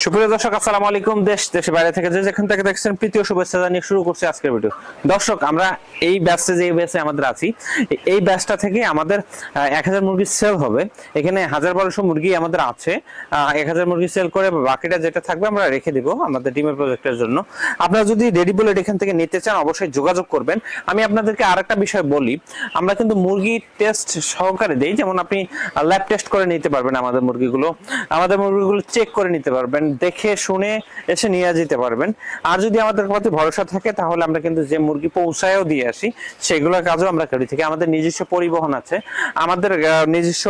সুপ্রিয় দর্শক, আসসালামু আলাইকুম। দেশ দেশের বাইরে থেকে যে যেখান থেকে দেখছেন প্রীতীয় শুভেচ্ছা জানিয়ে শুরু করছি আজকের ভিডিও। দর্শক, আমরা এই ব্যাচে যে ব্যাচে আমাদের আছি, এই ব্যাচটা থেকে আমাদের 1000 মুরগি সেল হবে। এখানে 1200 মুরগি আমাদের আছে। 1000 মুরগি সেল করে বাকিটা যেটা থাকবে আমরা রেখে দিব আমাদের ডিমের প্রজেক্টের জন্য। আপনারা যদি রেডি বুলেট এখান থেকে নিতে চান অবশ্যই যোগাযোগ করবেন। আমি আপনাদেরকে আরেকটা বিষয় বলি, আমরা কিন্তু মুরগি টেস্ট সহকারে দেই। যেমন আপনি ল্যাব টেস্ট করে নিতে পারবেন আমাদের মুরগিগুলো চেক করে নিতে পারবেন, দেখে শুনে এসে নিয়ে যেতে পারবেন। আর যদি আমাদের প্রতি ভরসা থাকে তাহলে আমরা কিন্তু যে মুরগি পৌঁছায়ও দিয়ে আসি, সেগুলোর কাজও আমরা করি থাকি। আমাদের নিজস্ব পরিবহন আছে, আমাদের নিজস্ব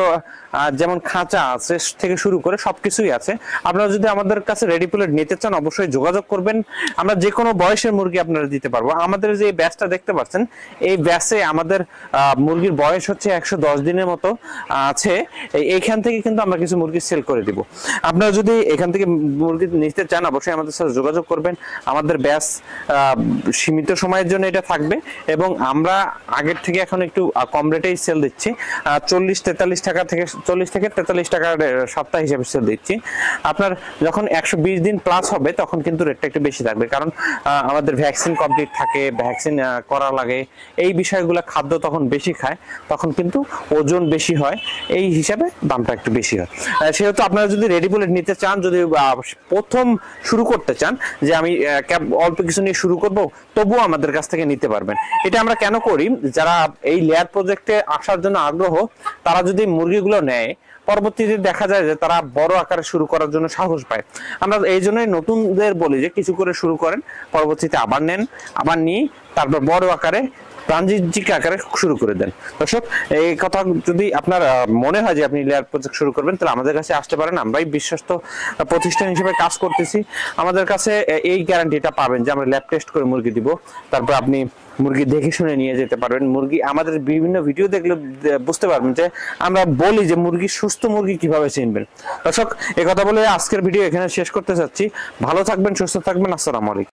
যেমন খাঁচা আছে থেকে শুরু করে সবকিছুই আছে। আপনারা যদি আমাদের কাছে রেডি প্লেট নিতে চান অবশ্যই যোগাযোগ করবেন। আমরা যে কোনো বয়সের মুরগি আপনারা দিতে পারবো। আমাদের যে ব্যাচটা দেখতে পাচ্ছেন, এই ব্যাচে আমাদের মুরগির বয়স হচ্ছে 110 দিনের মতো আছে। এইখান থেকে কিন্তু আমরা কিছু মুরগি সেল করে দিব। আপনারা যদি এখান থেকে মুরগি নিতে চান অবশ্যই আমাদের সাথে যোগাযোগ করবেন। আমাদের ব্যাচ সীমিত সময়ের জন্য এটা থাকবে এবং আমরা আগের থেকে এখন একটু কম রেটেই সেল দিচ্ছি। 40-43 টাকা থেকে 40 থেকে 43 টাকার সপ্তাহ হিসেবে সেল দিচ্ছি। আপনার যখন 120 দিন প্লাস হবে তখন কিন্তু রেটটা একটু বেশি থাকবে, কারণ আমাদের ভ্যাকসিন কমপ্লিট থাকে, ভ্যাকসিন করা লাগে, এই বিষয়গুলো খাদ্য তখন বেশি খায়, তখন কিন্তু ওজন বেশি হয়, এই হিসাবে দামটা একটু বেশি হয়। সেহেতু আপনারা যদি রেডি বুলেট নিতে চান, যদি প্রথম শুরু করতে চান যে আমি অল্প কিছু নিয়ে শুরু করব, তবুও আমাদের কাছ থেকে নিতে পারবেন। এটা আমরা কেন করি, যারা এই লেয়ার প্রজেক্টে আসার জন্য আগ্রহ তারা যদি মুরগিগুলো নেয় পরবর্তীতে দেখা যায় যে তারা বড় আকারে শুরু করার জন্য সাহস পায়। আমরা এই জন্যই নতুনদের বলি যে কিছু করে শুরু করেন, পরবর্তীতে আবার নেন, আবার নিয়ে তারপর বড় আকারে বাণিজ্যিক আকারে শুরু করে দেন। দর্শক, এই কথা যদি আপনার মনে হয় যে আপনি লেয়ার প্রজেক্ট শুরু করবেন তাহলে আমাদের কাছে আসতে পারেন। আমরাই বিশ্বস্ত প্রতিষ্ঠান হিসেবে কাজ করতেছি। আমাদের কাছে এই গ্যারান্টিটা পাবেন যে আমরা ল্যাব টেস্ট করে মুরগি দিব, তারপর আপনি মুরগি দেখে শুনে নিয়ে যেতে পারবেন। মুরগি আমাদের বিভিন্ন ভিডিও দেখলে বুঝতে পারবেন যে আমরা বলি যে মুরগি সুস্থ মুরগি কিভাবে চিনবেন। দর্শক, এই কথা বলে আজকের ভিডিও এখানে শেষ করতে চাচ্ছি। ভালো থাকবেন, সুস্থ থাকবেন। আসসালামু আলাইকুম।